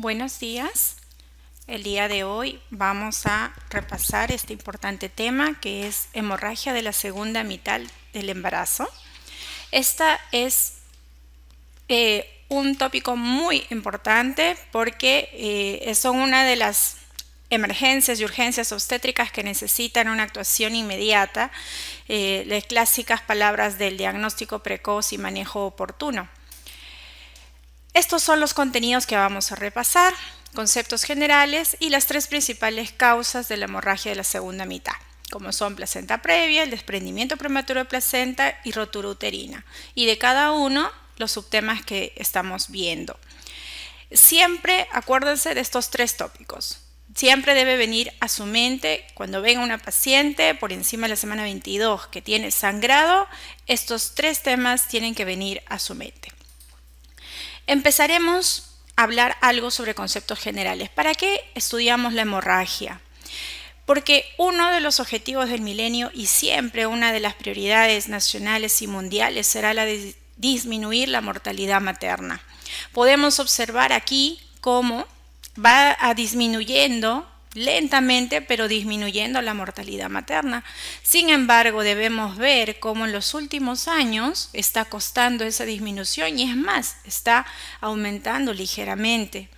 Buenos días. El día de hoy vamos a repasar este importante tema que es hemorragia de la segunda mitad del embarazo. Esta es un tópico muy importante porque son una de las emergencias y urgencias obstétricas que necesitan una actuación inmediata, las clásicas palabras del diagnóstico precoz y manejo oportuno. Estos son los contenidos que vamos a repasar, conceptos generales y las tres principales causas de la hemorragia de la segunda mitad, como son placenta previa, el desprendimiento prematuro de placenta y rotura uterina, y de cada uno los subtemas que estamos viendo. Siempre acuérdense de estos tres tópicos. Siempre debe venir a su mente cuando venga una paciente por encima de la semana 22 que tiene sangrado, estos tres temas tienen que venir a su mente. Empezaremos a hablar algo sobre conceptos generales. ¿Para qué estudiamos la hemorragia? Porque uno de los objetivos del milenio y siempre una de las prioridades nacionales y mundiales será la de disminuir la mortalidad materna. Podemos observar aquí cómo va disminuyendo lentamente, pero disminuyendo la mortalidad materna. Sin embargo, debemos ver cómo en los últimos años está costando esa disminución y es más, está aumentando ligeramente.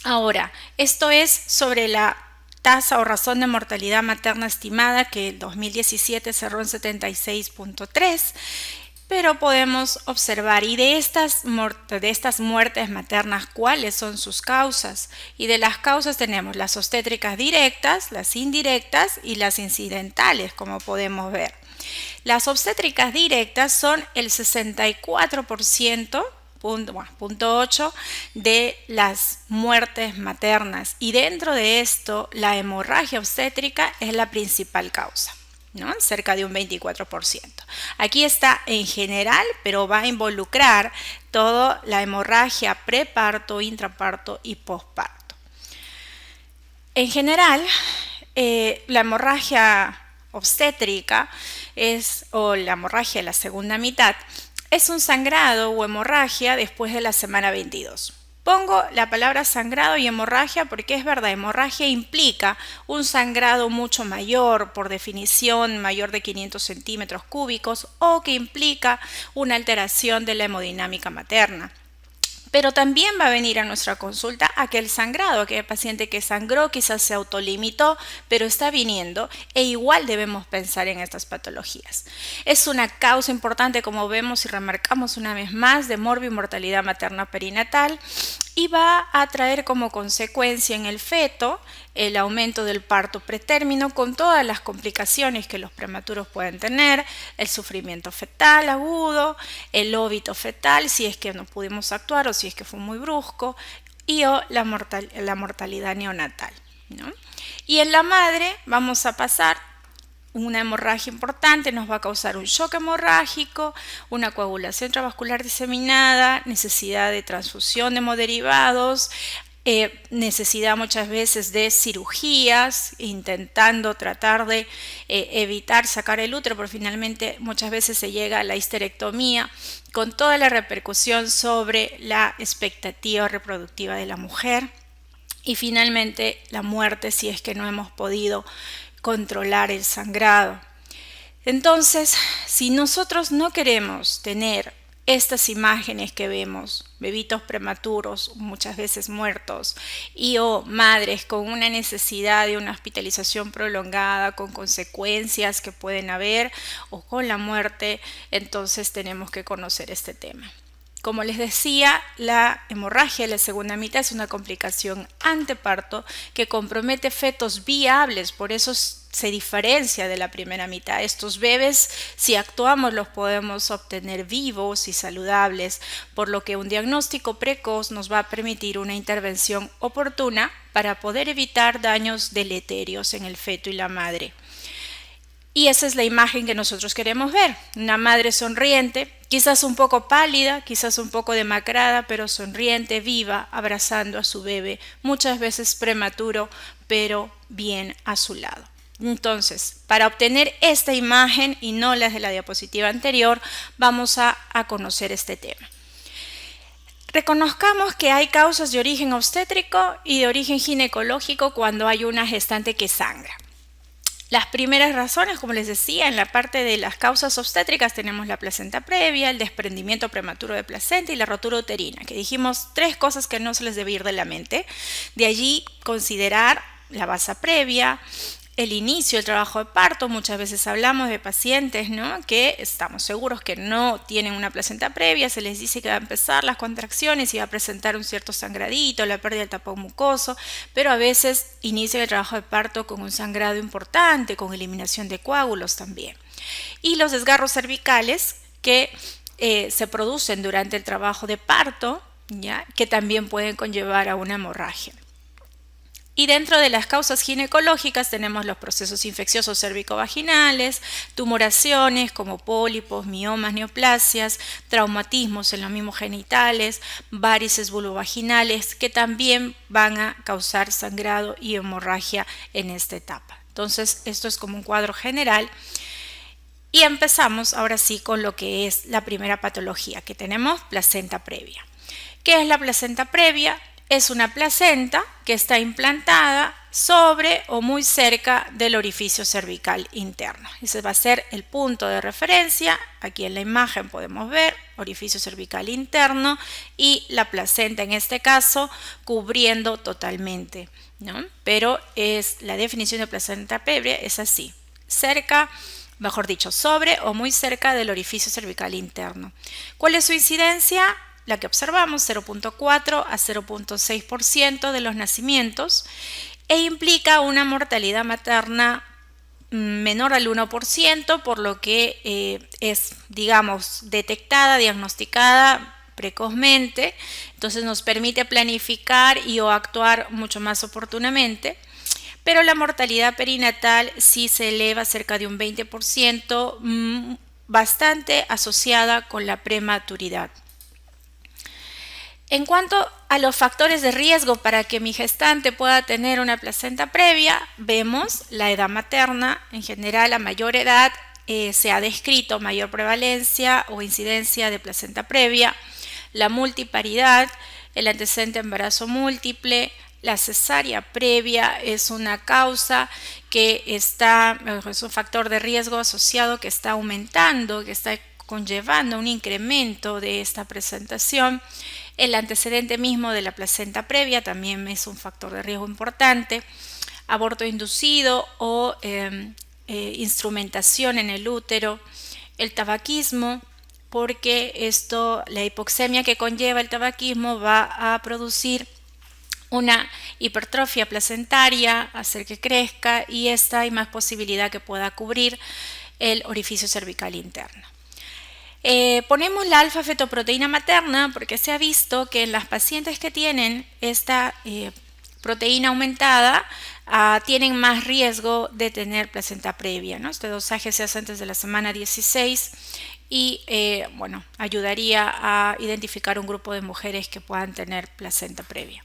Ahora, esto es sobre la tasa o razón de mortalidad materna estimada que en 2017 cerró en 76.3. Pero podemos observar, y de estas muertes maternas, ¿cuáles son sus causas? Y de las causas tenemos las obstétricas directas, las indirectas y las incidentales, como podemos ver. Las obstétricas directas son el 64%, punto 8 de las muertes maternas. Y dentro de esto, la hemorragia obstétrica es la principal causa, ¿no? Cerca de un 24%. Aquí está en general, pero va a involucrar toda la hemorragia preparto, intraparto y posparto. En general, la hemorragia obstétrica o la hemorragia de la segunda mitad es un sangrado o hemorragia después de la semana 22. Pongo la palabra sangrado y hemorragia porque es verdad, hemorragia implica un sangrado mucho mayor, por definición mayor de 500 centímetros cúbicos, o que implica una alteración de la hemodinámica materna. Pero también va a venir a nuestra consulta aquel sangrado, aquel paciente que sangró, quizás se autolimitó, pero está viniendo e igual debemos pensar en estas patologías. Es una causa importante, como vemos y remarcamos una vez más, de morbimortalidad materna perinatal y va a traer como consecuencia en el feto el aumento del parto pretérmino con todas las complicaciones que los prematuros pueden tener, el sufrimiento fetal agudo, el óbito fetal si es que no pudimos actuar o si es que fue muy brusco y o la mortalidad neonatal, ¿no? Y en la madre vamos a pasar una hemorragia importante, nos va a causar un shock hemorrágico, una coagulación intravascular diseminada, necesidad de transfusión de hemoderivados, necesidad muchas veces de cirugías, intentando tratar de evitar sacar el útero, pero finalmente muchas veces se llega a la histerectomía, con toda la repercusión sobre la expectativa reproductiva de la mujer y finalmente la muerte si es que no hemos podido controlar el sangrado. Entonces, si nosotros no queremos tener estas imágenes que vemos, bebitos prematuros, muchas veces muertos, y o madres con una necesidad de una hospitalización prolongada, con consecuencias que pueden haber, o con la muerte, entonces tenemos que conocer este tema. Como les decía, la hemorragia de la segunda mitad es una complicación anteparto que compromete fetos viables, por eso se diferencia de la primera mitad. Estos bebés, si actuamos, los podemos obtener vivos y saludables, por lo que un diagnóstico precoz nos va a permitir una intervención oportuna para poder evitar daños deleterios en el feto y la madre. Y esa es la imagen que nosotros queremos ver, una madre sonriente, quizás un poco pálida, quizás un poco demacrada, pero sonriente, viva, abrazando a su bebé, muchas veces prematuro, pero bien a su lado. Entonces, para obtener esta imagen y no las de la diapositiva anterior, vamos a conocer este tema. Reconozcamos que hay causas de origen obstétrico y de origen ginecológico cuando hay una gestante que sangra. Las primeras razones, como les decía, en la parte de las causas obstétricas tenemos la placenta previa, el desprendimiento prematuro de placenta y la rotura uterina, que dijimos 3 cosas que no se les debe ir de la mente. De allí considerar la basa previa, el inicio del trabajo de parto. Muchas veces hablamos de pacientes, ¿no?, que estamos seguros que no tienen una placenta previa, se les dice que va a empezar las contracciones y va a presentar un cierto sangradito, la pérdida del tapón mucoso, pero a veces inicia el trabajo de parto con un sangrado importante, con eliminación de coágulos también. Y los desgarros cervicales que se producen durante el trabajo de parto, ¿ya?, que también pueden conllevar a una hemorragia. Y dentro de las causas ginecológicas tenemos los procesos infecciosos cérvico-vaginales, tumoraciones como pólipos, miomas, neoplasias, traumatismos en los mismos genitales, varices vulvovaginales, que también van a causar sangrado y hemorragia en esta etapa. Entonces, esto es como un cuadro general. Y empezamos ahora sí con lo que es la primera patología, que tenemos placenta previa. ¿Qué es la placenta previa? Es una placenta que está implantada sobre o muy cerca del orificio cervical interno. Ese va a ser el punto de referencia. Aquí en la imagen podemos ver orificio cervical interno y la placenta en este caso cubriendo totalmente, ¿no? Pero la definición de placenta previa es así: cerca, mejor dicho, sobre o muy cerca del orificio cervical interno. ¿Cuál es su incidencia? La que observamos, 0.4 a 0.6% de los nacimientos, e implica una mortalidad materna menor al 1%, por lo que es, digamos, detectada, diagnosticada precozmente. Entonces nos permite planificar y o actuar mucho más oportunamente. Pero la mortalidad perinatal sí se eleva cerca de un 20%, bastante asociada con la prematuridad. En cuanto a los factores de riesgo para que mi gestante pueda tener una placenta previa, vemos la edad materna. En general, a mayor edad se ha descrito mayor prevalencia o incidencia de placenta previa, la multiparidad, el antecedente de embarazo múltiple, la cesárea previa es una causa que es un factor de riesgo asociado que está aumentando, que está conllevando un incremento de esta presentación. El antecedente mismo de la placenta previa también es un factor de riesgo importante. Aborto inducido o instrumentación en el útero. El tabaquismo, porque la hipoxemia que conlleva el tabaquismo va a producir una hipertrofia placentaria, hacer que crezca, y hay más posibilidad que pueda cubrir el orificio cervical interno. Ponemos la alfa-fetoproteína materna porque se ha visto que en las pacientes que tienen esta proteína aumentada tienen más riesgo de tener placenta previa, ¿no? Este dosaje se hace antes de la semana 16 y ayudaría a identificar un grupo de mujeres que puedan tener placenta previa.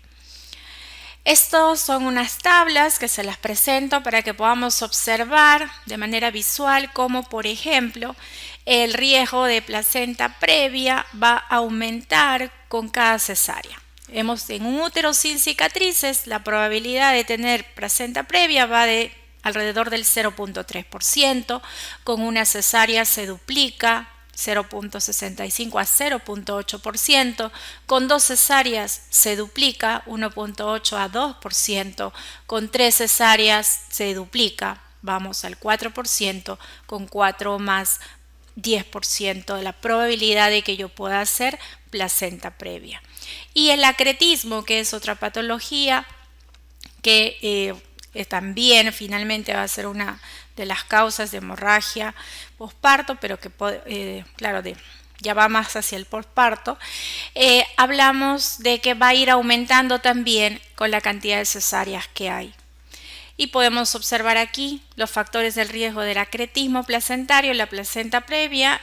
Estos son unas tablas que se las presento para que podamos observar de manera visual cómo, por ejemplo, el riesgo de placenta previa va a aumentar con cada cesárea. En un útero sin cicatrices, la probabilidad de tener placenta previa va de alrededor del 0.3%, con una cesárea se duplica 0.65 a 0.8%, con 2 cesáreas se duplica 1.8 a 2%, con 3 cesáreas se duplica, vamos al 4%, con 4 más 10% de la probabilidad de que yo pueda hacer placenta previa. Y el acretismo, que es otra patología que también finalmente va a ser una de las causas de hemorragia posparto, pero que ya va más hacia el posparto. Hablamos de que va a ir aumentando también con la cantidad de cesáreas que hay. Y podemos observar aquí los factores del riesgo del acretismo placentario. La placenta previa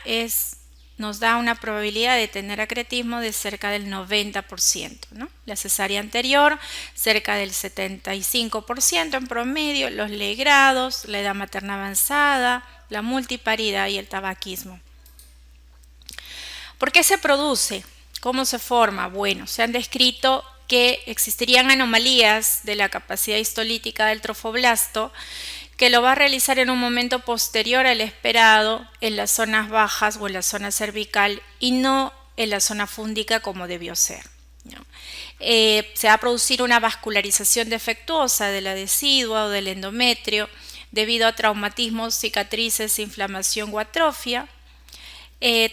nos da una probabilidad de tener acretismo de cerca del 90%, ¿no? La cesárea anterior, cerca del 75% en promedio, los legrados, la edad materna avanzada, la multiparidad y el tabaquismo. ¿Por qué se produce? ¿Cómo se forma? Bueno, se han descrito que existirían anomalías de la capacidad histolítica del trofoblasto que lo va a realizar en un momento posterior al esperado en las zonas bajas o en la zona cervical y no en la zona fúndica como debió ser, ¿no? Se va a producir una vascularización defectuosa de la decidua o del endometrio debido a traumatismos, cicatrices, inflamación o atrofia.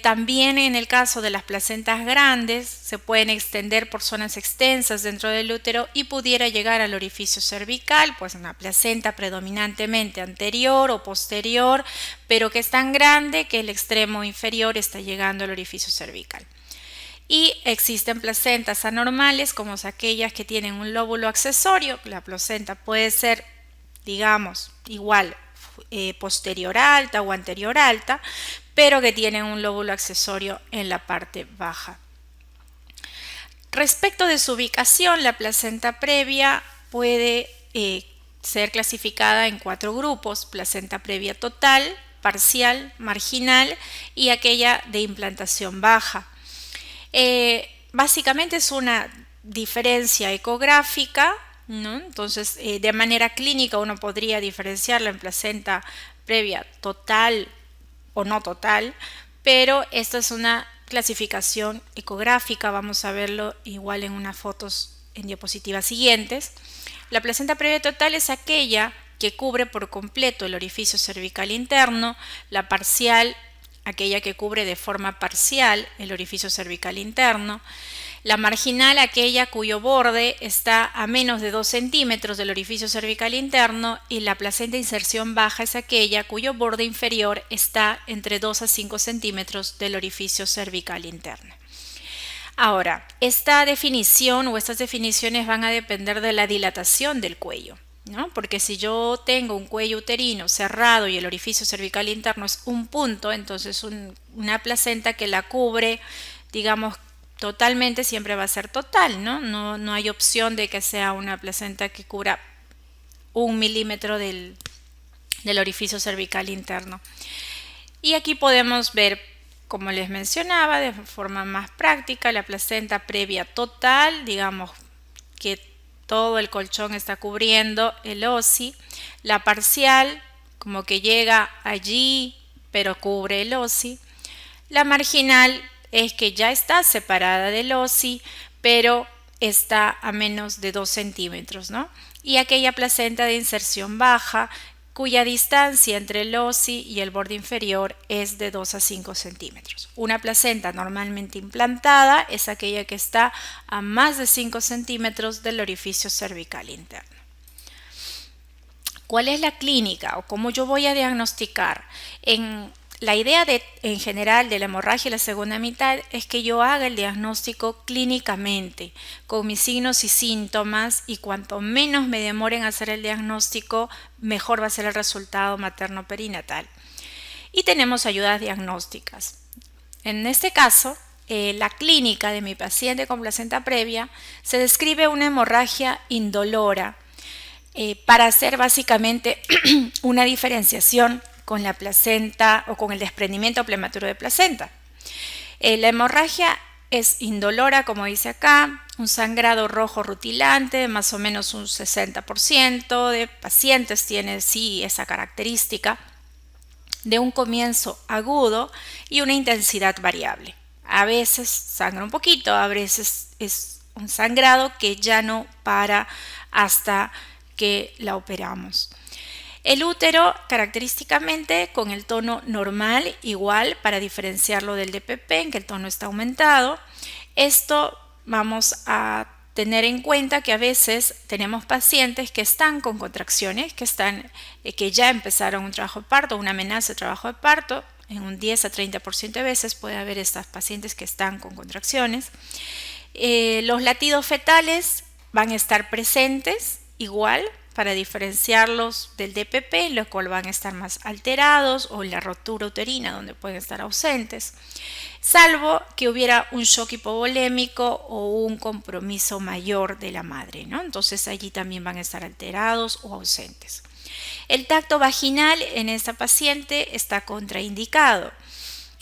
También en el caso de las placentas grandes se pueden extender por zonas extensas dentro del útero y pudiera llegar al orificio cervical, pues una placenta predominantemente anterior o posterior, pero que es tan grande que el extremo inferior está llegando al orificio cervical. Y existen placentas anormales como aquellas que tienen un lóbulo accesorio. La placenta puede ser, digamos, igual posterior alta o anterior alta, pero que tienen un lóbulo accesorio en la parte baja. Respecto de su ubicación, la placenta previa puede ser clasificada en 4 grupos: placenta previa total, parcial, marginal y aquella de implantación baja. Básicamente es una diferencia ecográfica, ¿no? Entonces, de manera clínica uno podría diferenciarla en placenta previa total o no total, pero esta es una clasificación ecográfica. Vamos a verlo igual en unas fotos en diapositivas siguientes. La placenta previa total es aquella que cubre por completo el orificio cervical interno, la parcial aquella que cubre de forma parcial el orificio cervical interno, la marginal aquella cuyo borde está a menos de 2 centímetros del orificio cervical interno, y la placenta de inserción baja es aquella cuyo borde inferior está entre 2 a 5 centímetros del orificio cervical interno. Ahora, esta definición o estas definiciones van a depender de la dilatación del cuello, ¿no? Porque si yo tengo un cuello uterino cerrado y el orificio cervical interno es un punto, entonces una placenta que la cubre, digamos, totalmente siempre va a ser total, ¿no? No hay opción de que sea una placenta que cubra 1 milímetro del orificio cervical interno. Y aquí podemos ver, como les mencionaba, de forma más práctica, la placenta previa total, digamos que todo el colchón está cubriendo el OSI, la parcial como que llega allí pero cubre el OSI, la marginal es que ya está separada del OSI pero está a menos de 2 centímetros, ¿no? Y aquella placenta de inserción baja cuya distancia entre el OSI y el borde inferior es de 2 a 5 centímetros. Una placenta normalmente implantada es aquella que está a más de 5 centímetros del orificio cervical interno. ¿Cuál es la clínica o cómo yo voy a diagnosticar? La idea en general de la hemorragia de la segunda mitad es que yo haga el diagnóstico clínicamente, con mis signos y síntomas, y cuanto menos me demoren a hacer el diagnóstico, mejor va a ser el resultado materno-perinatal. Y tenemos ayudas diagnósticas. En este caso, la clínica de mi paciente con placenta previa se describe una hemorragia indolora para hacer básicamente una diferenciación con la placenta o con el desprendimiento prematuro de placenta. La hemorragia es indolora, como dice acá, un sangrado rojo rutilante, más o menos un 60% de pacientes tiene sí esa característica, de un comienzo agudo y una intensidad variable. A veces sangra un poquito, a veces es un sangrado que ya no para hasta que la operamos. El útero característicamente con el tono normal, igual para diferenciarlo del DPP, en que el tono está aumentado. Esto vamos a tener en cuenta que a veces tenemos pacientes que están con contracciones, que ya empezaron un trabajo de parto, una amenaza de trabajo de parto. En un 10 a 30% de veces puede haber estas pacientes que están con contracciones. Los latidos fetales van a estar presentes igual para diferenciarlos del DPP, los cuales van a estar más alterados, o la rotura uterina, donde pueden estar ausentes, salvo que hubiera un shock hipovolémico o un compromiso mayor de la madre, ¿no? Entonces allí también van a estar alterados o ausentes. El tacto vaginal en esta paciente está contraindicado.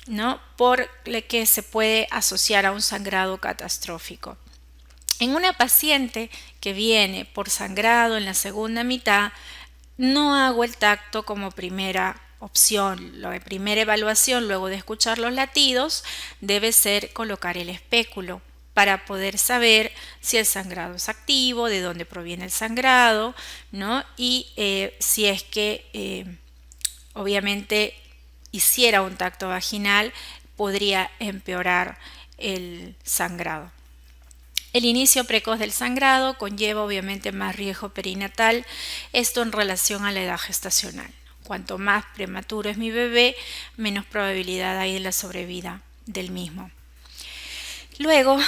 ¿no? Por lo que se puede asociar a un sangrado catastrófico. En una paciente que viene por sangrado en la segunda mitad, no hago el tacto como primera opción. La primera evaluación, luego de escuchar los latidos, debe ser colocar el espéculo para poder saber si el sangrado es activo, de dónde proviene el sangrado, ¿no? Y si es que obviamente hiciera un tacto vaginal, podría empeorar el sangrado. El inicio precoz del sangrado conlleva obviamente más riesgo perinatal, esto en relación a la edad gestacional. Cuanto más prematuro es mi bebé, menos probabilidad hay de la sobrevida del mismo. Luego,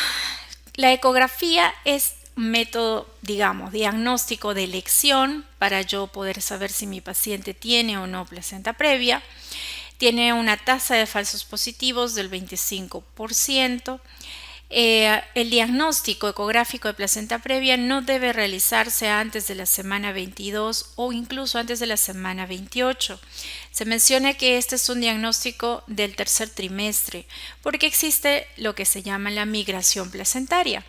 la ecografía es un método, digamos, diagnóstico de elección para yo poder saber si mi paciente tiene o no placenta previa. Tiene una tasa de falsos positivos del 25%. El diagnóstico ecográfico de placenta previa no debe realizarse antes de la semana 22 o incluso antes de la semana 28. Se menciona que este es un diagnóstico del tercer trimestre porque existe lo que se llama la migración placentaria.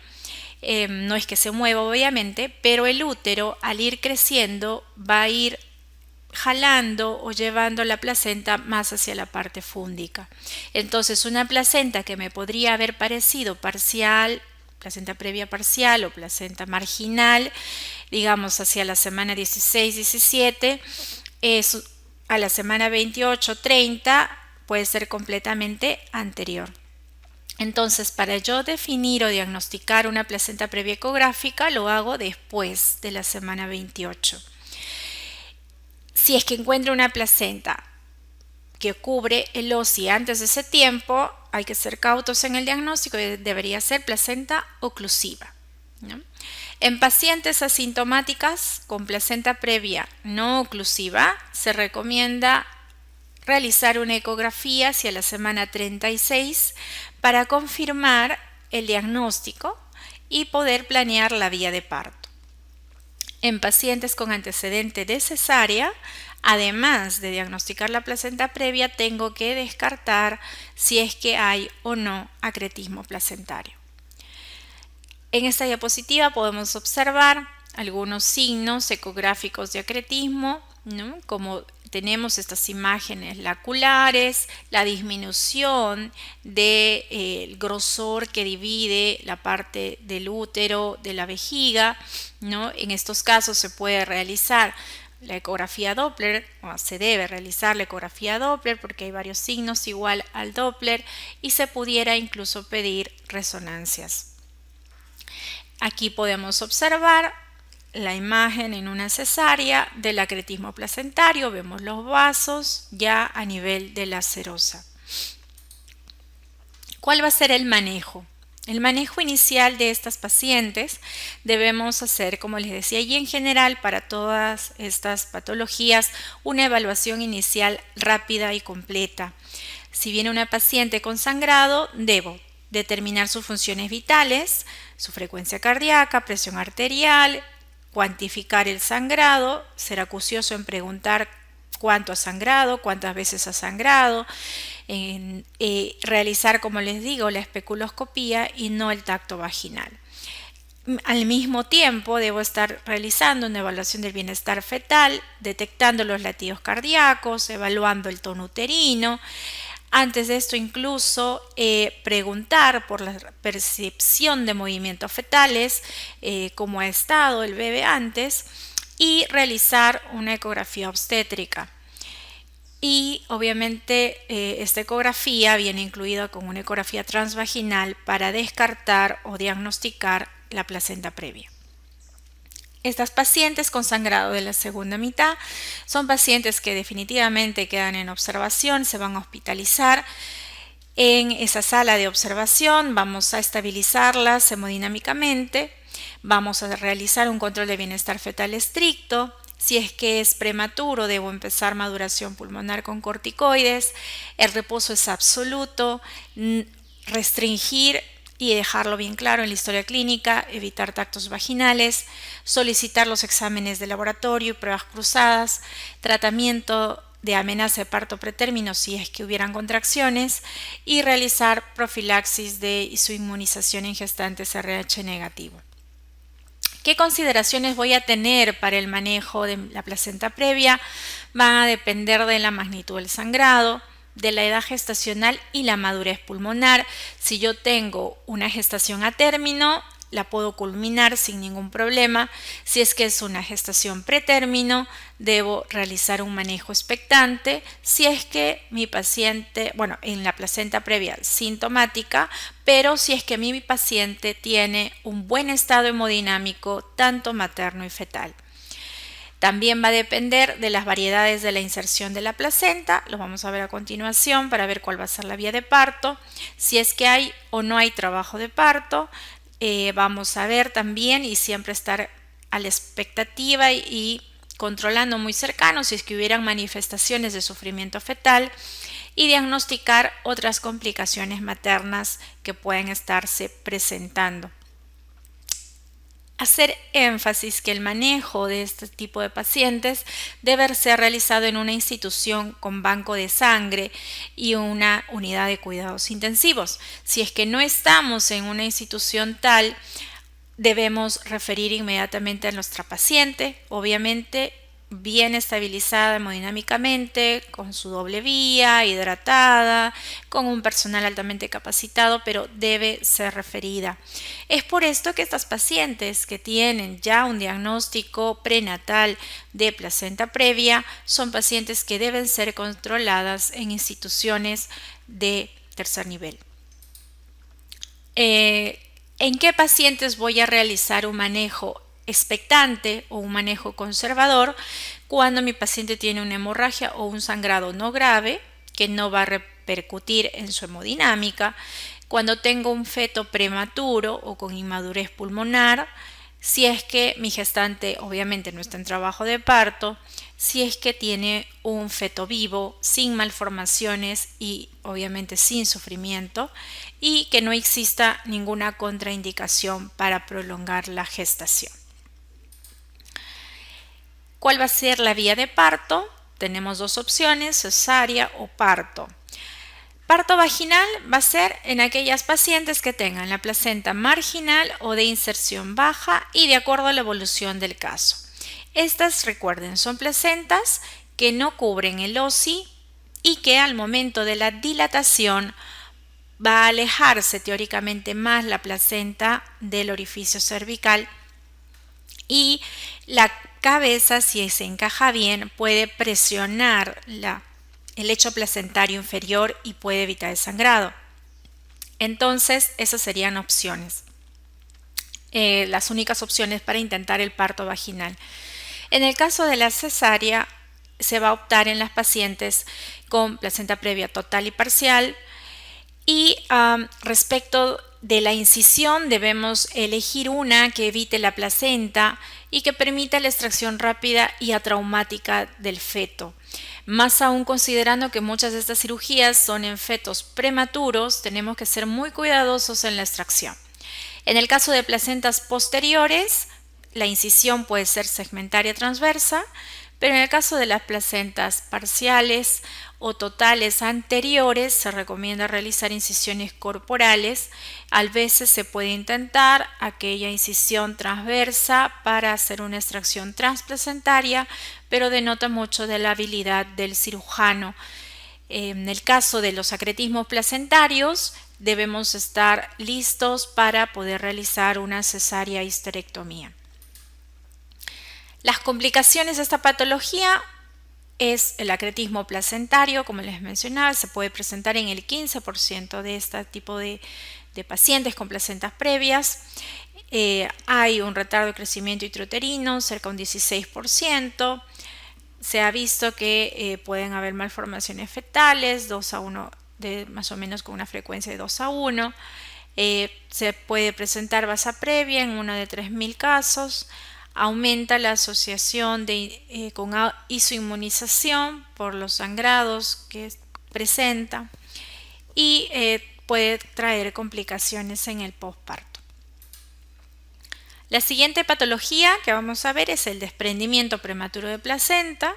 No es que se mueva obviamente, pero el útero al ir creciendo va a ir jalando o llevando la placenta más hacia la parte fúndica. Entonces, una placenta que me podría haber parecido parcial, placenta previa parcial o placenta marginal, digamos hacia la semana 16-17, a la semana 28-30 puede ser completamente anterior. Entonces, para yo definir o diagnosticar una placenta previa ecográfica, lo hago después de la semana 28. Si es que encuentro una placenta que cubre el OSI antes de ese tiempo, hay que ser cautos en el diagnóstico y debería ser placenta oclusiva, ¿no? En pacientes asintomáticas con placenta previa no oclusiva, se recomienda realizar una ecografía hacia la semana 36 para confirmar el diagnóstico y poder planear la vía de parto. En pacientes con antecedente de cesárea, además de diagnosticar la placenta previa, tengo que descartar si es que hay o no acretismo placentario. En esta diapositiva podemos observar algunos signos ecográficos de acretismo, ¿no? Como tenemos estas imágenes laculares, la disminución del grosor que divide la parte del útero de la vejiga, ¿no? En estos casos se puede realizar la ecografía Doppler, o se debe realizar la ecografía Doppler porque hay varios signos igual al Doppler y se pudiera incluso pedir resonancias. Aquí podemos observar la imagen en una cesárea del acretismo placentario, vemos los vasos ya a nivel de la serosa. ¿Cuál va a ser el manejo? El manejo inicial de estas pacientes debemos hacer, como les decía, y en general para todas estas patologías, una evaluación inicial rápida y completa. Si viene una paciente con sangrado, debo determinar sus funciones vitales, su frecuencia cardíaca, presión arterial, cuantificar el sangrado, ser acucioso en preguntar cuánto ha sangrado, cuántas veces ha sangrado, realizar, como les digo, la especuloscopía y no el tacto vaginal. Al mismo tiempo debo estar realizando una evaluación del bienestar fetal, detectando los latidos cardíacos, evaluando el tono uterino. Antes de esto incluso preguntar por la percepción de movimientos fetales, cómo ha estado el bebé antes, y realizar una ecografía obstétrica. Y obviamente esta ecografía viene incluida con una ecografía transvaginal para descartar o diagnosticar la placenta previa. Estas pacientes con sangrado de la segunda mitad son pacientes que definitivamente quedan en observación, se van a hospitalizar. En esa sala de observación vamos a estabilizarlas hemodinámicamente, vamos a realizar un control de bienestar fetal estricto. Si es que es prematuro, debo empezar maduración pulmonar con corticoides. El reposo es absoluto, restringir y dejarlo bien claro en la historia clínica, evitar tactos vaginales, solicitar los exámenes de laboratorio y pruebas cruzadas, tratamiento de amenaza de parto pretérmino si es que hubieran contracciones y realizar profilaxis de su inmunización en gestantes RH negativo. ¿Qué consideraciones voy a tener para el manejo de la placenta previa? Van a depender de la magnitud del sangrado, de la edad gestacional y la madurez pulmonar. Si yo tengo una gestación a término, la puedo culminar sin ningún problema. Si es que es una gestación pretérmino, debo realizar un manejo expectante. Si es que mi paciente, en la placenta previa sintomática, pero si es que mi paciente tiene un buen estado hemodinámico, tanto materno y fetal. También va a depender de las variedades de la inserción de la placenta, lo vamos a ver a continuación para ver cuál va a ser la vía de parto, si es que hay o no hay trabajo de parto. Vamos a ver también y siempre estar a la expectativa y controlando muy cercano si es que hubieran manifestaciones de sufrimiento fetal y diagnosticar otras complicaciones maternas que pueden estarse presentando. Hacer énfasis que el manejo de este tipo de pacientes debe ser realizado en una institución con banco de sangre y una unidad de cuidados intensivos. Si es que no estamos en una institución tal, debemos referir inmediatamente a nuestra paciente, obviamente bien estabilizada hemodinámicamente, con su doble vía, hidratada, con un personal altamente capacitado, pero debe ser referida. Es por esto que estas pacientes que tienen ya un diagnóstico prenatal de placenta previa son pacientes que deben ser controladas en instituciones de tercer nivel. ¿En qué pacientes voy a realizar un manejo expectante o un manejo conservador? Cuando mi paciente tiene una hemorragia o un sangrado no grave que no va a repercutir en su hemodinámica, cuando tengo un feto prematuro o con inmadurez pulmonar, si es que mi gestante obviamente no está en trabajo de parto, si es que tiene un feto vivo sin malformaciones y obviamente sin sufrimiento y que no exista ninguna contraindicación para prolongar la gestación. ¿Cuál va a ser la vía de parto? Tenemos dos opciones, cesárea o parto. Parto vaginal va a ser en aquellas pacientes que tengan la placenta marginal o de inserción baja y de acuerdo a la evolución del caso. Estas, recuerden, son placentas que no cubren el OSI y que al momento de la dilatación va a alejarse teóricamente más la placenta del orificio cervical y la cabeza, si se encaja bien, puede presionar el lecho placentario inferior y puede evitar el sangrado. Entonces, esas serían opciones. Las únicas opciones para intentar el parto vaginal. En el caso de la cesárea, se va a optar en las pacientes con placenta previa total y parcial. Y respecto de la incisión, debemos elegir una que evite la placenta y que permita la extracción rápida y atraumática del feto. Más aún considerando que muchas de estas cirugías son en fetos prematuros, tenemos que ser muy cuidadosos en la extracción. En el caso de placentas posteriores, la incisión puede ser segmentaria transversa, pero en el caso de las placentas parciales o totales anteriores se recomienda realizar incisiones corporales. A veces se puede intentar aquella incisión transversa para hacer una extracción transplacentaria, pero denota mucho de la habilidad del cirujano. En el caso de los acretismos placentarios, debemos estar listos para poder realizar una cesárea histerectomía. Las complicaciones de esta patología es el acretismo placentario, como les mencionaba, se puede presentar en el 15% de este tipo de pacientes con placentas previas. Hay un retardo de crecimiento intrauterino, cerca de un 16%. Se ha visto que pueden haber malformaciones fetales, 2:1, más o menos con una frecuencia de 2:1. Se puede presentar basa previa en uno de 3.000 casos. Aumenta la asociación con isoinmunización por los sangrados que presenta y puede traer complicaciones en el posparto. La siguiente patología que vamos a ver es el desprendimiento prematuro de placenta.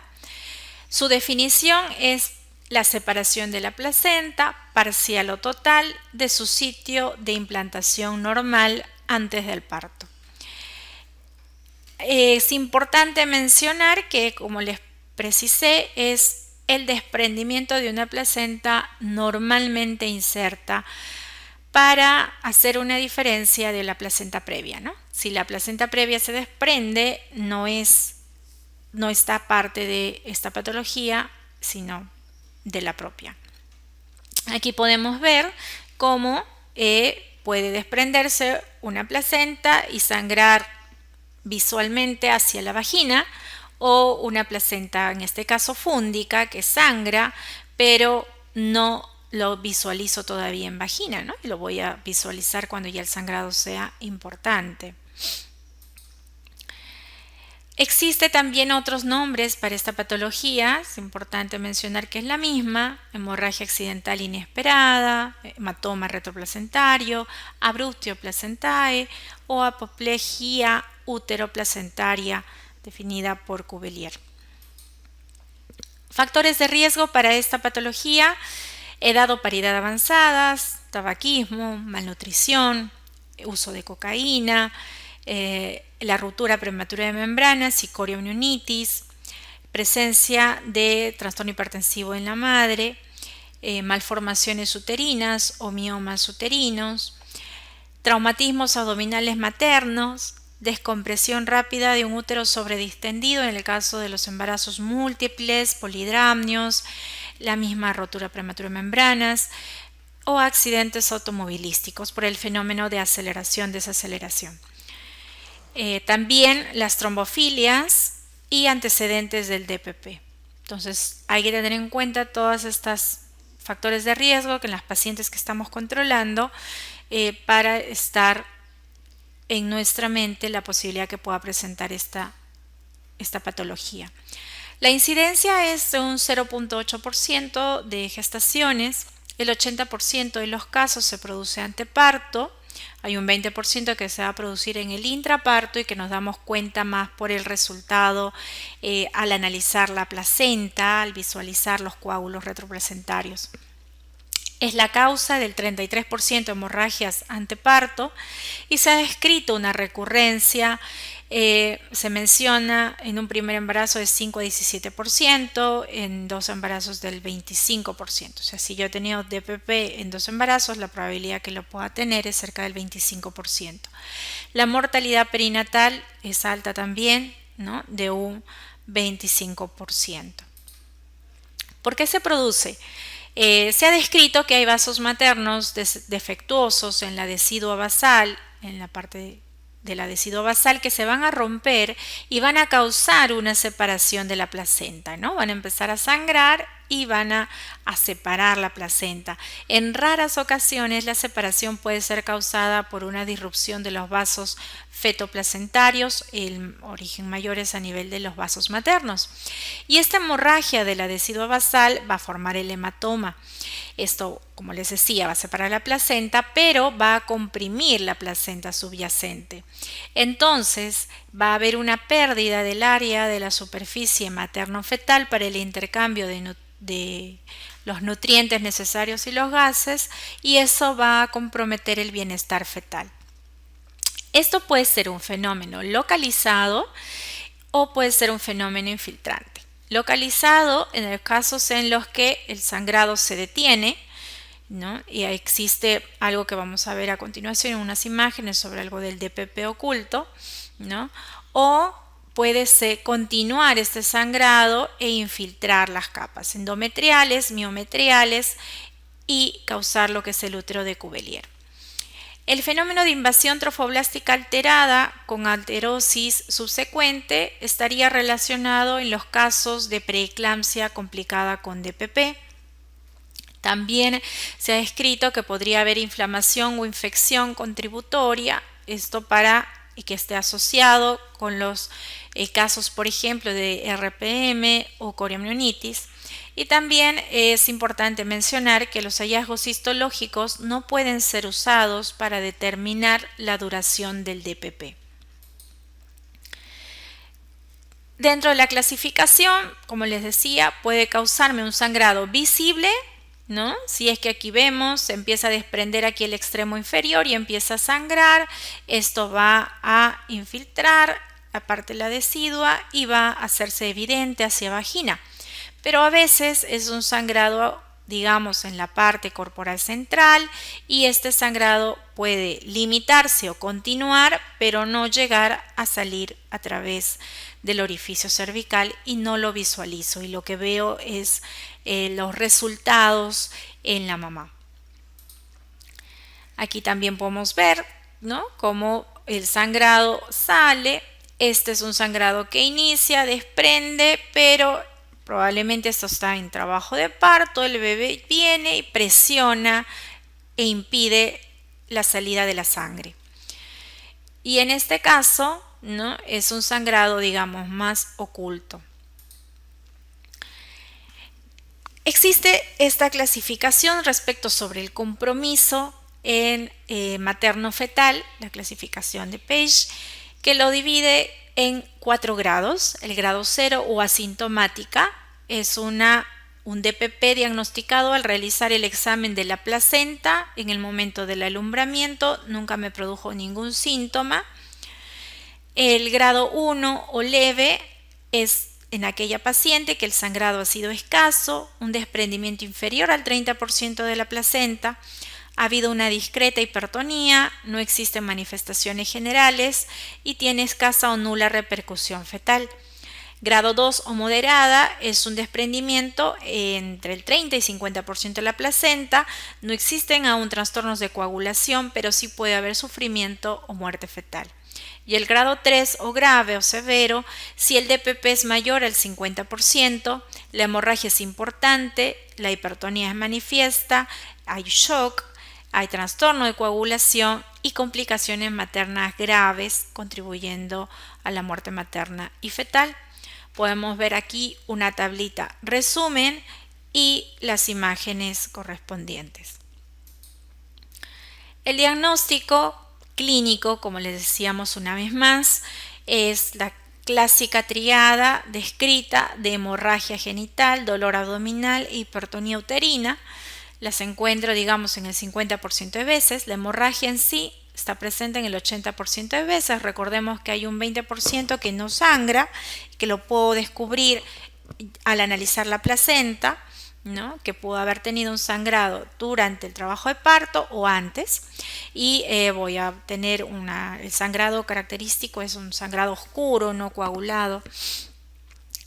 Su definición es la separación de la placenta, parcial o total, de su sitio de implantación normal antes del parto. Es importante mencionar que, como les precisé, es el desprendimiento de una placenta normalmente inserta para hacer una diferencia de la placenta previa, ¿no? Si la placenta previa se desprende, no está parte de esta patología, sino de la propia. Aquí podemos ver cómo puede desprenderse una placenta y sangrar visualmente hacia la vagina, o una placenta, en este caso fúndica, que sangra, pero no lo visualizo todavía en vagina, ¿no? Y lo voy a visualizar cuando ya el sangrado sea importante. Existe también otros nombres para esta patología. Es importante mencionar que es la misma: hemorragia accidental inesperada, hematoma retroplacentario, abruptio placentae o apoplejía uteroplacentaria, definida por Cuvelier. Factores de riesgo para esta patología: edad o paridad avanzadas, tabaquismo, malnutrición, uso de cocaína, la ruptura prematura de membranas y corioamnionitis, presencia de trastorno hipertensivo en la madre, malformaciones uterinas o miomas uterinos, traumatismos abdominales maternos, descompresión rápida de un útero sobredistendido en el caso de los embarazos múltiples, polidramnios, la misma rotura prematura de membranas o accidentes automovilísticos por el fenómeno de aceleración-desaceleración. También las trombofilias y antecedentes del DPP. Entonces hay que tener en cuenta todos estos factores de riesgo que en las pacientes que estamos controlando para estar en nuestra mente la posibilidad que pueda presentar esta patología. La incidencia es de un 0.8% de gestaciones. El 80% de los casos se produce anteparto. Hay un 20% que se va a producir en el intraparto y que nos damos cuenta más por el resultado al analizar la placenta, al visualizar los coágulos retroplacentarios. Es la causa del 33% de hemorragias anteparto y se ha descrito una recurrencia. Se menciona en un primer embarazo de 5 a 17%, en 2 embarazos del 25%. O sea, si yo he tenido DPP en 2 embarazos, la probabilidad que lo pueda tener es cerca del 25%. La mortalidad perinatal es alta también, ¿no? De un 25%. ¿Por qué se produce? Se ha descrito que hay vasos maternos defectuosos en la decidua basal, en la parte de la decidua basal, que se van a romper y van a causar una separación de la placenta, ¿no? Van a empezar a sangrar y van a separar la placenta. En raras ocasiones la separación puede ser causada por una disrupción de los vasos fetoplacentarios. El origen mayor es a nivel de los vasos maternos. Y esta hemorragia de la decidua basal va a formar el hematoma. Esto, como les decía, va a separar la placenta, pero va a comprimir la placenta subyacente. Entonces, va a haber una pérdida del área de la superficie materno-fetal para el intercambio de los nutrientes necesarios y los gases, y eso va a comprometer el bienestar fetal. Esto puede ser un fenómeno localizado o puede ser un fenómeno infiltrante. Localizado en los casos en los que el sangrado se detiene, ¿no? Y existe algo que vamos a ver a continuación en unas imágenes sobre algo del DPP oculto, ¿no? O puede continuar este sangrado e infiltrar las capas endometriales, miometriales y causar lo que es el útero de Cuvelier. El fenómeno de invasión trofoblástica alterada con aterosis subsecuente estaría relacionado en los casos de preeclampsia complicada con DPP. También se ha descrito que podría haber inflamación o infección contributoria, esto y que esté asociado con los casos, por ejemplo, de RPM o corioamnionitis. Y también es importante mencionar que los hallazgos histológicos no pueden ser usados para determinar la duración del DPP. Dentro de la clasificación, como les decía, puede causarme un sangrado visible, ¿no? Si es que aquí vemos, se empieza a desprender aquí el extremo inferior y empieza a sangrar, esto va a infiltrar la parte de la decidua y va a hacerse evidente hacia vagina. Pero a veces es un sangrado, digamos, en la parte corporal central, y este sangrado puede limitarse o continuar, pero no llegar a salir a través del orificio cervical, y no lo visualizo, y lo que veo es los resultados en la mamá. Aquí también podemos ver, ¿no?, cómo el sangrado sale. Este es un sangrado que inicia, desprende, pero probablemente esto está en trabajo de parto, el bebé viene y presiona e impide la salida de la sangre. Y en este caso, ¿no?, es un sangrado, digamos, más oculto. Existe esta clasificación respecto sobre el compromiso en materno-fetal, la clasificación de Page, que lo divide en 4 grados. El grado 0 o asintomática es un DPP diagnosticado al realizar el examen de la placenta en el momento del alumbramiento, nunca me produjo ningún síntoma. El grado 1 o leve es en aquella paciente que el sangrado ha sido escaso, un desprendimiento inferior al 30% de la placenta, ha habido una discreta hipertonía, no existen manifestaciones generales y tiene escasa o nula repercusión fetal. Grado 2 o moderada es un desprendimiento entre el 30 y 50% de la placenta, no existen aún trastornos de coagulación, pero sí puede haber sufrimiento o muerte fetal. Y el grado 3 o grave o severo, si el DPP es mayor al 50%, la hemorragia es importante, la hipertonía es manifiesta, hay shock, hay trastorno de coagulación y complicaciones maternas graves, contribuyendo a la muerte materna y fetal. Podemos ver aquí una tablita resumen y las imágenes correspondientes. El diagnóstico clínico, como les decíamos una vez más, es la clásica triada descrita de hemorragia genital, dolor abdominal e hipertonía uterina. Las encuentro, digamos, en el 50% de veces. La hemorragia en sí está presente en el 80% de veces. Recordemos que hay un 20% que no sangra, que lo puedo descubrir al analizar la placenta, ¿no?, que pudo haber tenido un sangrado durante el trabajo de parto o antes, y voy a tener el sangrado característico es un sangrado oscuro, no coagulado.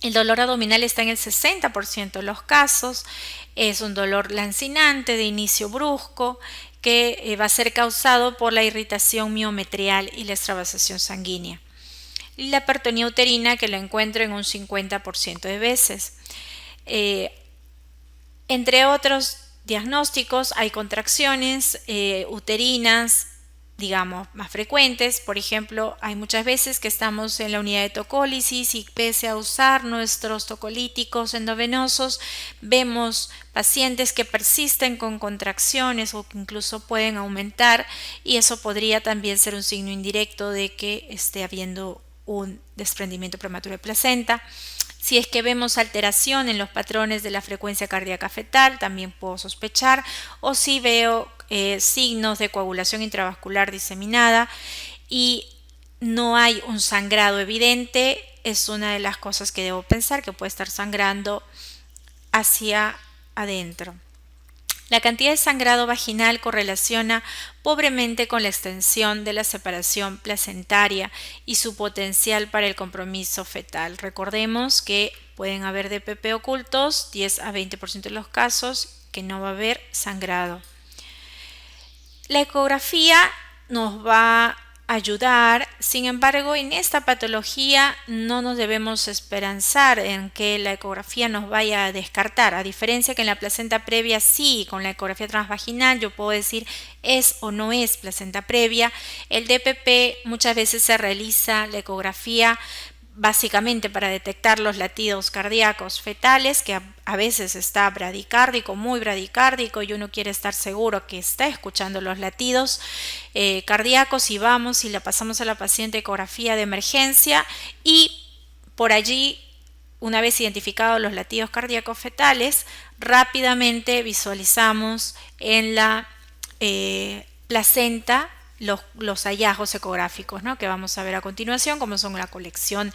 El dolor abdominal está en el 60% de los casos, es un dolor lancinante de inicio brusco que va a ser causado por la irritación miometrial y la extravasación sanguínea. Y la hipertonía uterina, que la encuentro en un 50% de veces. Entre otros diagnósticos hay contracciones uterinas, digamos, más frecuentes. Por ejemplo, hay muchas veces que estamos en la unidad de tocólisis y pese a usar nuestros tocolíticos endovenosos, vemos pacientes que persisten con contracciones o que incluso pueden aumentar, y eso podría también ser un signo indirecto de que esté habiendo un desprendimiento prematuro de placenta. Si es que vemos alteración en los patrones de la frecuencia cardíaca fetal, también puedo sospechar, o si veo signos de coagulación intravascular diseminada y no hay un sangrado evidente, es una de las cosas que debo pensar, que puede estar sangrando hacia adentro. La cantidad de sangrado vaginal correlaciona pobremente con la extensión de la separación placentaria y su potencial para el compromiso fetal. Recordemos que pueden haber DPP ocultos, 10 a 20% de los casos, que no va a haber sangrado. La ecografía nos va a ayudar, sin embargo, en esta patología no nos debemos esperanzar en que la ecografía nos vaya a descartar, a diferencia que en la placenta previa sí, con la ecografía transvaginal yo puedo decir es o no es placenta previa. El DPP muchas veces se realiza la ecografía básicamente para detectar los latidos cardíacos fetales, que a veces está bradicárdico, muy bradicárdico, y uno quiere estar seguro que está escuchando los latidos cardíacos, y vamos y la pasamos a la paciente ecografía de emergencia y por allí, una vez identificados los latidos cardíacos fetales, rápidamente visualizamos en la placenta los hallazgos ecográficos, ¿no?, que vamos a ver a continuación, como son la colección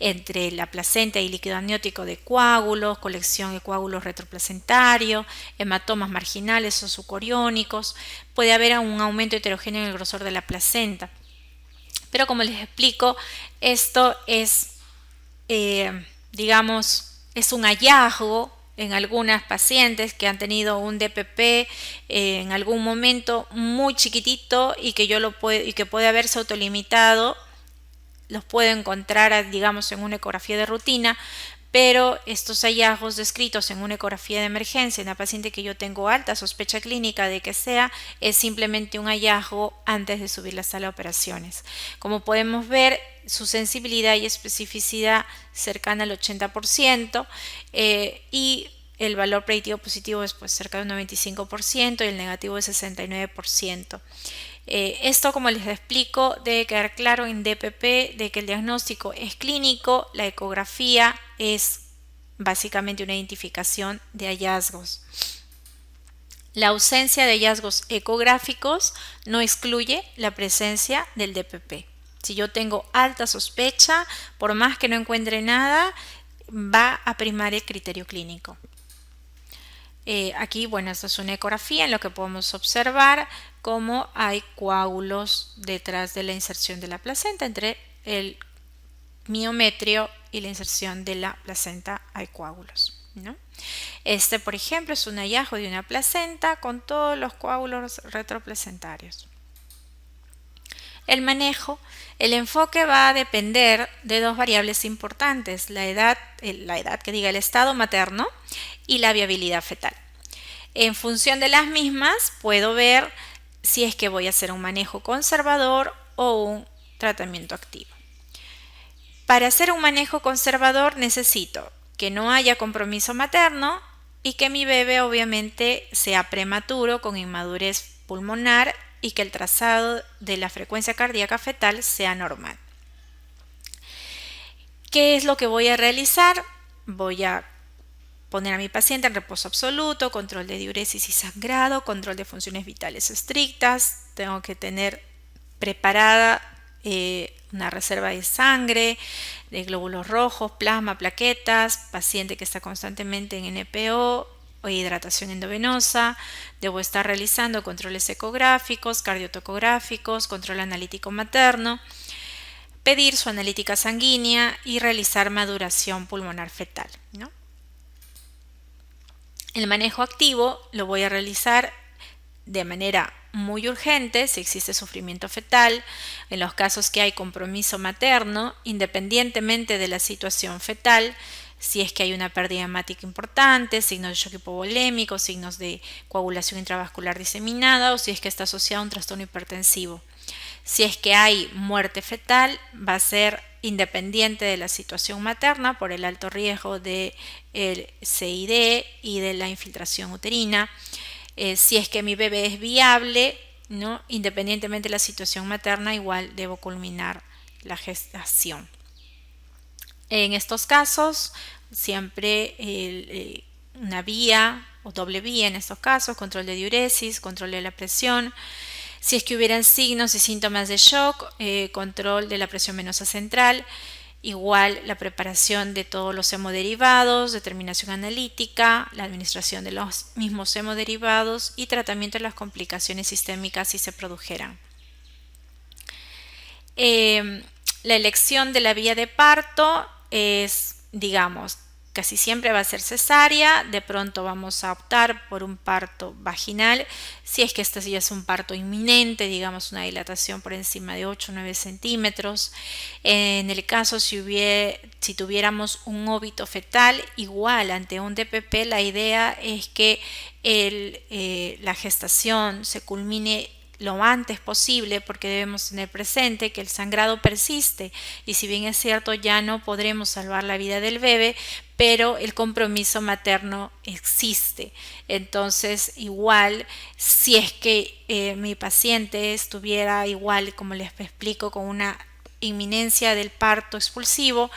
entre la placenta y líquido amniótico de coágulos, colección de coágulos retroplacentarios, hematomas marginales o subcoriónicos. Puede haber un aumento heterogéneo en el grosor de la placenta. Pero como les explico, esto es, digamos, es un hallazgo en algunas pacientes que han tenido un DPP en algún momento muy chiquitito y que que puede haberse autolimitado. Los puedo encontrar, digamos, en una ecografía de rutina, pero estos hallazgos descritos en una ecografía de emergencia en una paciente que yo tengo alta sospecha clínica de que sea, es simplemente un hallazgo antes de subir la sala de operaciones. Como podemos ver, su sensibilidad y especificidad cercana al 80%, y el valor predictivo positivo es pues cerca de un 95% y el negativo es 69%. Esto, como les explico, debe quedar claro en DPP de que el diagnóstico es clínico, la ecografía es básicamente una identificación de hallazgos. La ausencia de hallazgos ecográficos no excluye la presencia del DPP. Si yo tengo alta sospecha, por más que no encuentre nada, va a primar el criterio clínico. Aquí, bueno, esta es una ecografía en lo que podemos observar cómo hay coágulos detrás de la inserción de la placenta. Entre el miometrio y la inserción de la placenta hay coágulos, ¿no? Este, por ejemplo, es un hallazgo de una placenta con todos los coágulos retroplacentarios. El manejo, el enfoque va a depender de dos variables importantes: el estado materno y la viabilidad fetal. En función de las mismas, puedo ver si es que voy a hacer un manejo conservador o un tratamiento activo. Para hacer un manejo conservador necesito que no haya compromiso materno y que mi bebé obviamente sea prematuro con inmadurez pulmonar y que el trazado de la frecuencia cardíaca fetal sea normal. ¿Qué es lo que voy a realizar? Voy a poner a mi paciente en reposo absoluto, control de diuresis y sangrado, control de funciones vitales estrictas. Tengo que tener preparada una reserva de sangre, de glóbulos rojos, plasma, plaquetas, paciente que está constantemente en NPO o hidratación endovenosa. Debo estar realizando controles ecográficos, cardiotocográficos, control analítico materno, pedir su analítica sanguínea y realizar maduración pulmonar fetal, ¿no? El manejo activo lo voy a realizar de manera muy urgente si existe sufrimiento fetal, en los casos que hay compromiso materno, independientemente de la situación fetal, si es que hay una pérdida hemática importante, signos de shock hipovolémico, signos de coagulación intravascular diseminada o si es que está asociado a un trastorno hipertensivo. Si es que hay muerte fetal, va a ser independiente de la situación materna por el alto riesgo del CID y de la infiltración uterina. Si es que mi bebé es viable, ¿no?, independientemente de la situación materna, igual debo culminar la gestación. En estos casos, siempre una vía o doble vía en estos casos, control de diuresis, control de la presión. Si es que hubieran signos y síntomas de shock, control de la presión venosa central, igual la preparación de todos los hemoderivados, determinación analítica, la administración de los mismos hemoderivados y tratamiento de las complicaciones sistémicas si se produjeran. La elección de la vía de parto es, digamos, casi siempre va a ser cesárea. De pronto vamos a optar por un parto vaginal si es que este ya es un parto inminente, digamos una dilatación por encima de 8 o 9 centímetros. En el caso si tuviéramos un óbito fetal, igual ante un DPP la idea es que la gestación se culmine lo antes posible, porque debemos tener presente que el sangrado persiste y si bien es cierto ya no podremos salvar la vida del bebé, pero el compromiso materno existe. Entonces igual si es que mi paciente estuviera igual, como les explico, con una inminencia del parto expulsivo,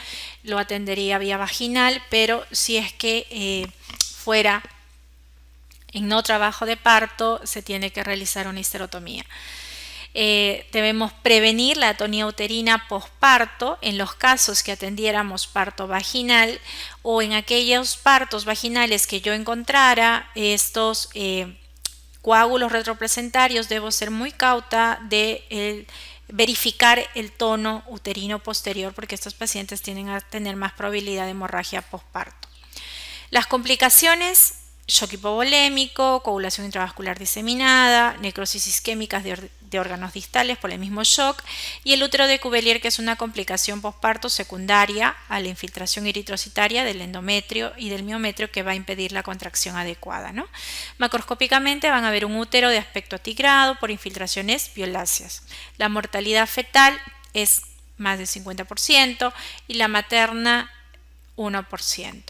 lo atendería vía vaginal, pero si es que fuera en no trabajo de parto, se tiene que realizar una histerotomía. Debemos prevenir la atonía uterina posparto en los casos que atendiéramos parto vaginal, o en aquellos partos vaginales que yo encontrara estos coágulos retroplacentarios. Debo ser muy cauta de verificar el tono uterino posterior, porque estos pacientes tienden a tener más probabilidad de hemorragia posparto. Las complicaciones: shock hipovolémico, coagulación intravascular diseminada, necrosis isquémicas de órganos distales por el mismo shock, y el útero de Cuvelier, que es una complicación posparto secundaria a la infiltración eritrocitaria del endometrio y del miometrio, que va a impedir la contracción adecuada, ¿no? Macroscópicamente van a ver un útero de aspecto atigrado por infiltraciones violáceas. La mortalidad fetal es más del 50% y la materna 1%.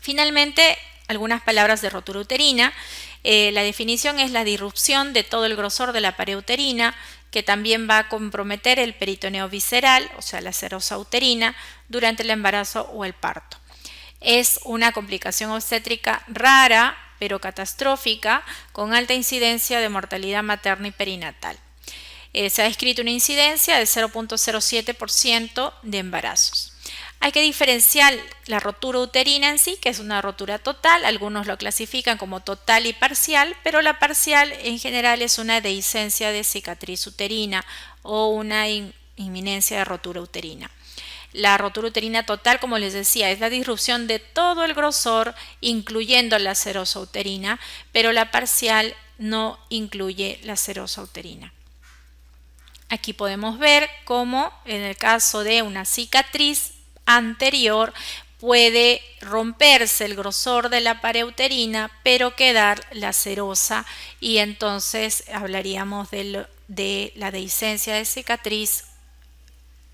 Finalmente, algunas palabras de rotura uterina. La definición es la disrupción de todo el grosor de la pared uterina, que también va a comprometer el peritoneo visceral, o sea, la serosa uterina, durante el embarazo o el parto. Es una complicación obstétrica rara, pero catastrófica, con alta incidencia de mortalidad materna y perinatal. Se ha descrito una incidencia de 0.07% de embarazos. Hay que diferenciar la rotura uterina en sí, que es una rotura total. Algunos lo clasifican como total y parcial, pero la parcial en general es una dehiscencia de cicatriz uterina o una inminencia de rotura uterina. La rotura uterina total, como les decía, es la disrupción de todo el grosor, incluyendo la serosa uterina, pero la parcial no incluye la serosa uterina. Aquí podemos ver cómo en el caso de una cicatriz anterior puede romperse el grosor de la pared uterina, pero quedar la serosa, y entonces hablaríamos de la dehiscencia de cicatriz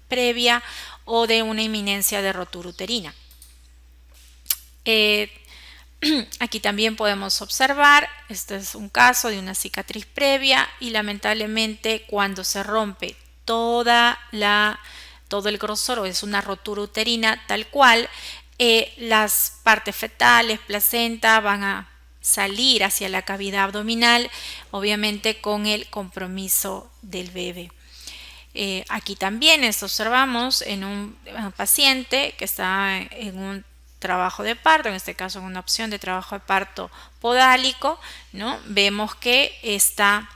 previa o de una inminencia de rotura uterina. Aquí también podemos observar, este es un caso de una cicatriz previa, y lamentablemente cuando se rompe todo el grosor, o es una rotura uterina tal cual, las partes fetales, placenta, van a salir hacia la cavidad abdominal, obviamente con el compromiso del bebé. Aquí también observamos en un paciente que está en un trabajo de parto, en este caso en una opción de trabajo de parto podálico, ¿no? Vemos que está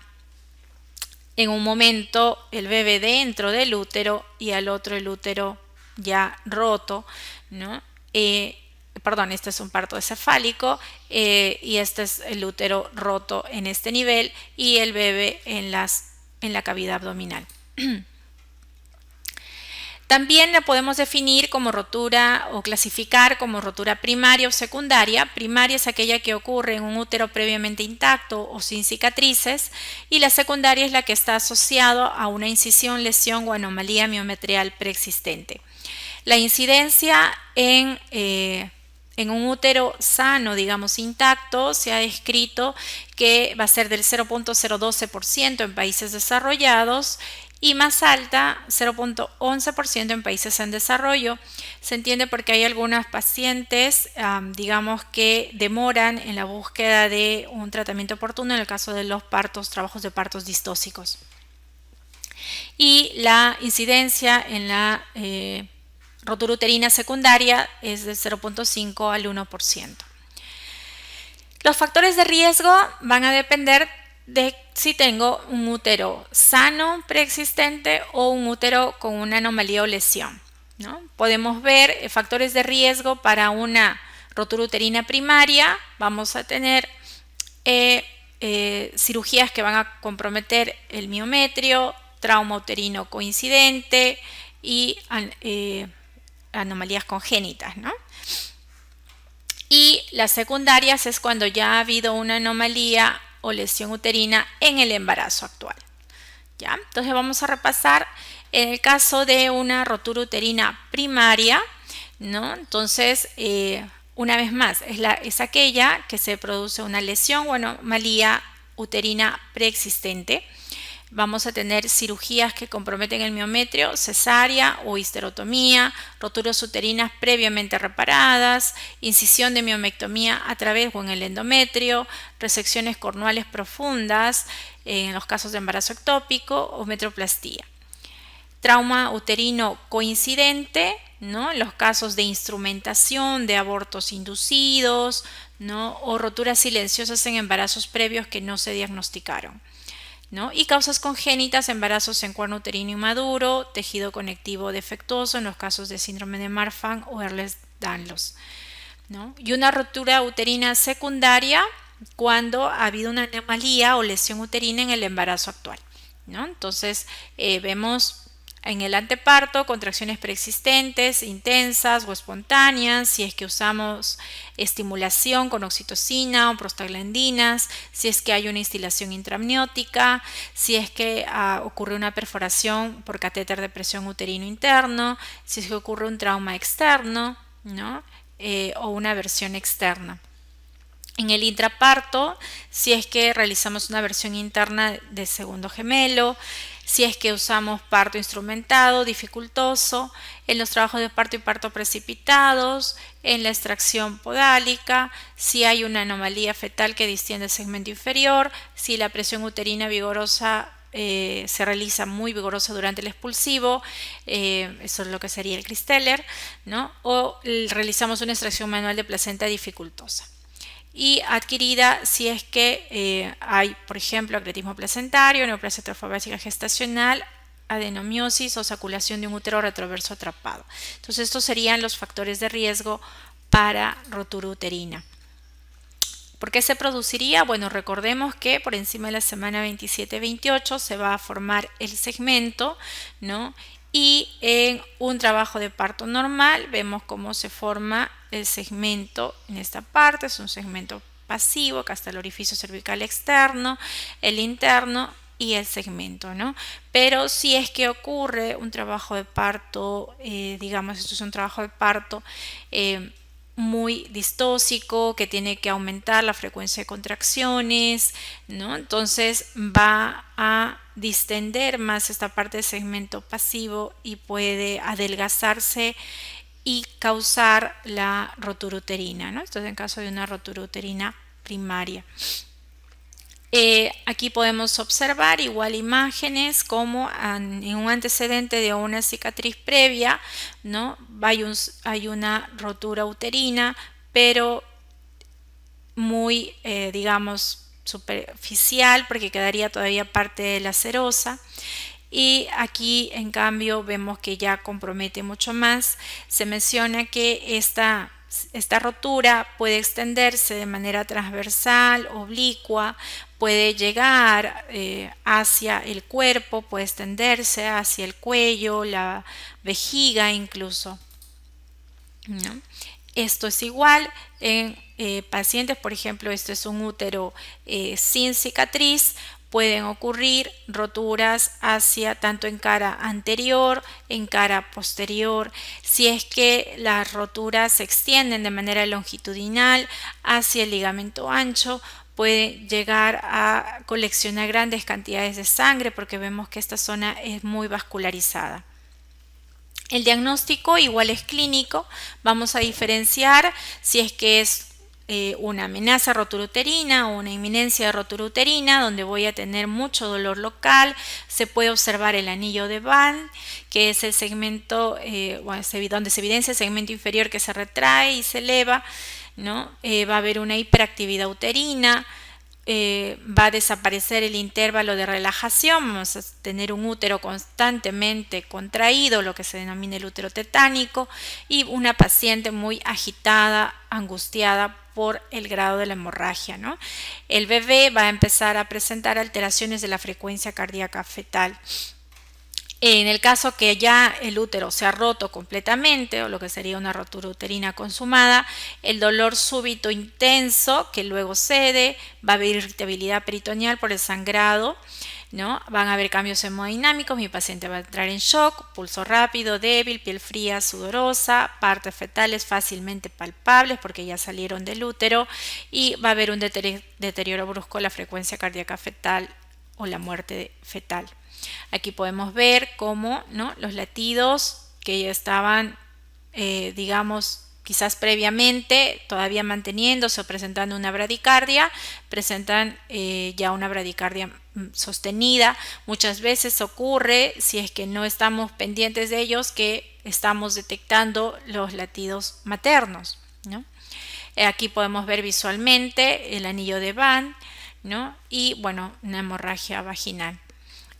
en un momento el bebé dentro del útero y al otro el útero ya roto, ¿no? Este es un parto cefálico, y este es el útero roto en este nivel y el bebé en la cavidad abdominal. También la podemos definir como rotura o clasificar como rotura primaria o secundaria. Primaria es aquella que ocurre en un útero previamente intacto o sin cicatrices, y la secundaria es la que está asociada a una incisión, lesión o anomalía miometrial preexistente. La incidencia en un útero sano, digamos intacto, se ha descrito que va a ser del 0.012% en países desarrollados y más alta, 0.11% en países en desarrollo. Se entiende porque hay algunas pacientes, digamos, que demoran en la búsqueda de un tratamiento oportuno en el caso de los trabajos de partos distóxicos. Y la incidencia en la rotura uterina secundaria es de 0.5 al 1%. Los factores de riesgo van a depender de si tengo un útero sano preexistente o un útero con una anomalía o lesión, ¿no? Podemos ver factores de riesgo para una rotura uterina primaria. Vamos a tener cirugías que van a comprometer el miometrio, trauma uterino coincidente y anomalías congénitas, ¿no? Y las secundarias es cuando ya ha habido una anomalía o lesión uterina en el embarazo actual. ¿Ya? Entonces vamos a repasar en el caso de una rotura uterina primaria, ¿no? Entonces, una vez más, es aquella que se produce una lesión o anomalía uterina preexistente. Vamos a tener cirugías que comprometen el miometrio, cesárea o histerotomía, roturas uterinas previamente reparadas, incisión de miomectomía a través o en el endometrio, resecciones cornuales profundas en los casos de embarazo ectópico o metroplastía. Trauma uterino coincidente, ¿no? En los casos de instrumentación, de abortos inducidos, ¿no? O roturas silenciosas en embarazos previos que no se diagnosticaron, ¿no? Y causas congénitas, embarazos en cuerno uterino inmaduro, tejido conectivo defectuoso en los casos de síndrome de Marfan o Ehlers-Danlos, ¿no? Y una rotura uterina secundaria cuando ha habido una anomalía o lesión uterina en el embarazo actual, ¿no? Entonces vemos en el anteparto contracciones preexistentes, intensas o espontáneas, si es que usamos estimulación con oxitocina o prostaglandinas, si es que hay una instilación intraamniótica, si es que ocurre una perforación por catéter de presión uterino interno, si es que ocurre un trauma externo, ¿no? O una versión externa. En el intraparto, si es que realizamos una versión interna de segundo gemelo, si es que usamos parto instrumentado, dificultoso, en los trabajos de parto y parto precipitados, en la extracción podálica, si hay una anomalía fetal que distiende el segmento inferior, si la presión uterina vigorosa se realiza muy vigorosa durante el expulsivo, eso es lo que sería el Christeller, ¿no? O realizamos una extracción manual de placenta dificultosa. Y adquirida si es que hay, por ejemplo, acretismo placentario, neoplasia trofobásica gestacional, adenomiosis o saculación de un útero retroverso atrapado. Entonces, estos serían los factores de riesgo para rotura uterina. ¿Por qué se produciría? Bueno, recordemos que por encima de la semana 27-28 se va a formar el segmento, ¿no? Y en un trabajo de parto normal vemos cómo se forma el segmento en esta parte. Es un segmento pasivo, acá está el orificio cervical externo, el interno y el segmento, ¿no? Pero si es que ocurre un trabajo de parto, digamos, esto es un trabajo de parto muy distóxico, que tiene que aumentar la frecuencia de contracciones, ¿no? Entonces va a distender más esta parte del segmento pasivo y puede adelgazarse y causar la rotura uterina, ¿no? Esto es en caso de una rotura uterina primaria. Aquí podemos observar igual imágenes como en un antecedente de una cicatriz previa, ¿no? Hay una rotura uterina, pero muy, digamos, superficial porque quedaría todavía parte de la serosa. Y aquí en cambio vemos que ya compromete mucho más. Se menciona que esta rotura puede extenderse de manera transversal, oblicua, puede llegar hacia el cuerpo, puede extenderse hacia el cuello, la vejiga incluso, ¿no? Esto es igual en pacientes, por ejemplo, este es un útero sin cicatriz. Pueden ocurrir roturas hacia tanto en cara anterior, en cara posterior. Si es que las roturas se extienden de manera longitudinal hacia el ligamento ancho, puede llegar a coleccionar grandes cantidades de sangre porque vemos que esta zona es muy vascularizada. El diagnóstico igual es clínico. Vamos a diferenciar si es que es una amenaza de rotura uterina o una inminencia de rotura uterina, donde voy a tener mucho dolor local. Se puede observar el anillo de Van, que es el segmento donde se evidencia el segmento inferior que se retrae y se eleva, ¿no? Va a haber una hiperactividad uterina. Va a desaparecer el intervalo de relajación, vamos a tener un útero constantemente contraído, lo que se denomina el útero tetánico, y una paciente muy agitada, angustiada por el grado de la hemorragia, ¿no? El bebé va a empezar a presentar alteraciones de la frecuencia cardíaca fetal. En el caso que ya el útero se ha roto completamente, o lo que sería una rotura uterina consumada, el dolor súbito intenso que luego cede, va a haber irritabilidad peritoneal por el sangrado, ¿no? Van a haber cambios hemodinámicos, mi paciente va a entrar en shock, pulso rápido, débil, piel fría, sudorosa, partes fetales fácilmente palpables porque ya salieron del útero, y va a haber un deterioro brusco de la frecuencia cardíaca fetal o la muerte fetal. Aquí podemos ver cómo, ¿no?, los latidos que ya estaban, digamos, quizás previamente todavía manteniéndose o presentando una bradicardia, presentan ya una bradicardia sostenida. Muchas veces ocurre, si es que no estamos pendientes de ellos, que estamos detectando los latidos maternos, ¿no? Aquí podemos ver visualmente el anillo de Van, ¿no? Y bueno, una hemorragia vaginal.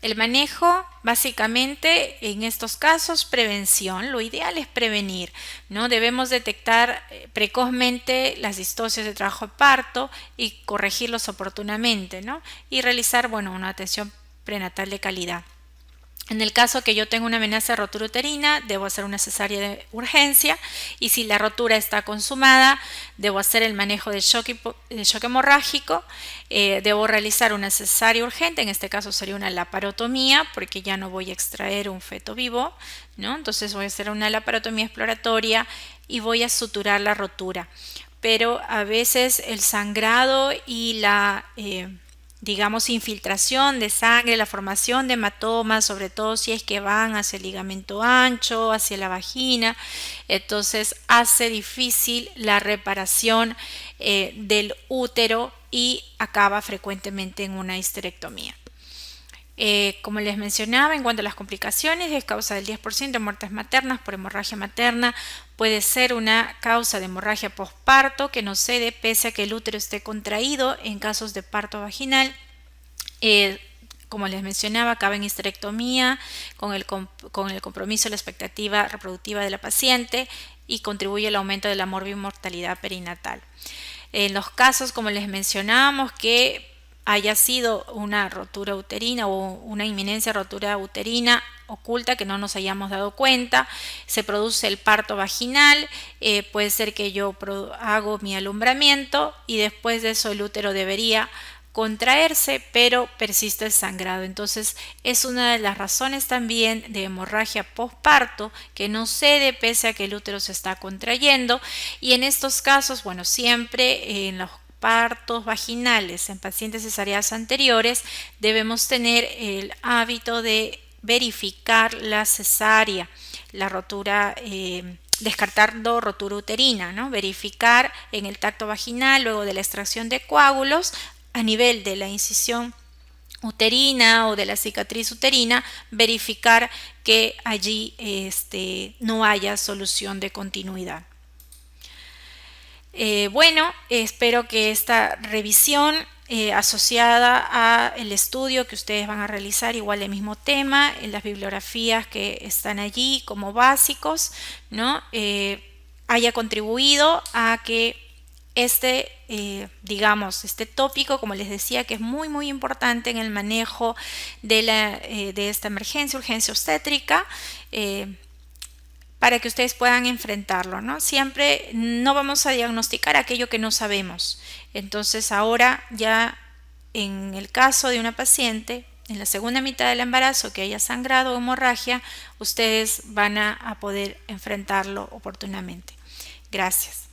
El manejo, básicamente, en estos casos, prevención. Lo ideal es prevenir, ¿no? Debemos detectar precozmente las distocias de trabajo de parto y corregirlos oportunamente, ¿no? Y realizar, bueno, una atención prenatal de calidad. En el caso que yo tenga una amenaza de rotura uterina, debo hacer una cesárea de urgencia, y si la rotura está consumada, debo hacer el manejo del shock hemorrágico, debo realizar una cesárea urgente, en este caso sería una laparotomía, porque ya no voy a extraer un feto vivo, ¿no? Entonces voy a hacer una laparotomía exploratoria y voy a suturar la rotura. Pero a veces el sangrado y la digamos, infiltración de sangre, la formación de hematomas, sobre todo si es que van hacia el ligamento ancho, hacia la vagina, entonces hace difícil la reparación del útero y acaba frecuentemente en una histerectomía. Como les mencionaba, en cuanto a las complicaciones, es causa del 10% de muertes maternas por hemorragia materna. Puede ser una causa de hemorragia posparto que no cede pese a que el útero esté contraído en casos de parto vaginal. Como les mencionaba, acaba en histerectomía con el compromiso de la expectativa reproductiva de la paciente y contribuye al aumento de la morbimortalidad perinatal. En los casos, como les mencionábamos, que haya sido una rotura uterina o una inminencia de rotura uterina oculta que no nos hayamos dado cuenta, se produce el parto vaginal, puede ser que yo hago mi alumbramiento y después de eso el útero debería contraerse, pero persiste el sangrado. Entonces es una de las razones también de hemorragia postparto, que no cede pese a que el útero se está contrayendo. Y en estos casos, bueno, siempre en los partos vaginales en pacientes cesáreas anteriores debemos tener el hábito de verificar la cesárea, la rotura, descartando rotura uterina, ¿no? Verificar en el tacto vaginal luego de la extracción de coágulos a nivel de la incisión uterina o de la cicatriz uterina, verificar que allí no haya solución de continuidad. Bueno, espero que esta revisión asociada al estudio que ustedes van a realizar, igual el mismo tema, en las bibliografías que están allí como básicos, ¿no? Haya contribuido a que digamos, este tópico, como les decía, que es muy muy importante en el manejo de esta emergencia, urgencia obstétrica, para que ustedes puedan enfrentarlo, ¿no? Siempre no vamos a diagnosticar aquello que no sabemos. Entonces ahora ya en el caso de una paciente, en la segunda mitad del embarazo que haya sangrado o hemorragia, ustedes van a poder enfrentarlo oportunamente. Gracias.